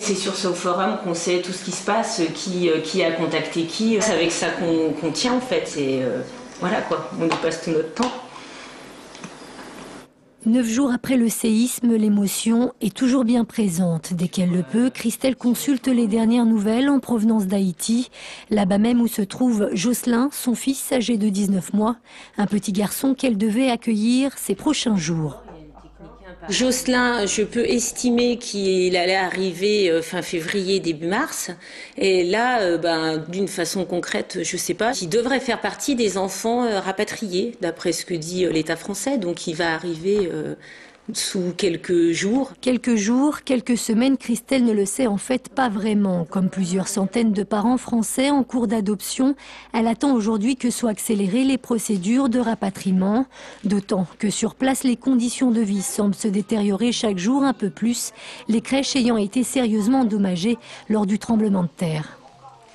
C'est sur ce forum qu'on sait tout ce qui se passe, qui a contacté qui. C'est avec ça qu'on tient en fait. Et voilà quoi, on y passe tout notre temps. 9 jours après le séisme, l'émotion est toujours bien présente. Dès qu'elle le peut, Christelle consulte les dernières nouvelles en provenance d'Haïti, là-bas même où se trouve Jocelyn, son fils âgé de 19 mois, un petit garçon qu'elle devait accueillir ces prochains jours. Jocelyn, je peux estimer qu'il allait arriver fin février, début mars. Et là, d'une façon concrète, je ne sais pas, il devrait faire partie des enfants rapatriés, d'après ce que dit l'État français. Donc il va arriver sous quelques jours. Quelques jours, quelques semaines, Christelle ne le sait en fait pas vraiment. Comme plusieurs centaines de parents français en cours d'adoption, elle attend aujourd'hui que soient accélérées les procédures de rapatriement. D'autant que sur place, les conditions de vie semblent se détériorer chaque jour un peu plus, les crèches ayant été sérieusement endommagées lors du tremblement de terre.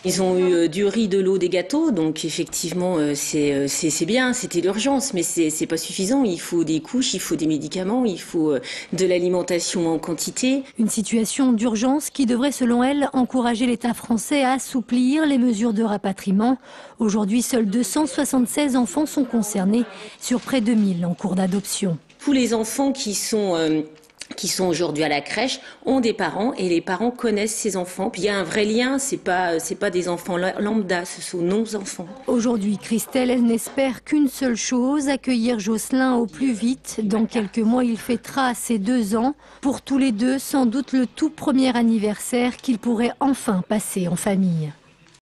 Ils ont eu du riz, de l'eau, des gâteaux, donc effectivement c'est bien, c'était l'urgence, mais c'est pas suffisant. Il faut des couches, il faut des médicaments, il faut de l'alimentation en quantité. Une situation d'urgence qui devrait, selon elle, encourager l'État français à assouplir les mesures de rapatriement. Aujourd'hui, seuls 276 enfants sont concernés sur près de 1000 en cours d'adoption. Tous les enfants qui sont aujourd'hui à la crèche ont des parents et les parents connaissent ces enfants. Puis il y a un vrai lien, c'est pas des enfants lambda, ce sont nos enfants. Aujourd'hui, Christelle, elle n'espère qu'une seule chose, accueillir Jocelyn au plus vite. Dans quelques mois, il fêtera ses 2 ans. Pour tous les deux, sans doute le tout premier anniversaire qu'il pourrait enfin passer en famille.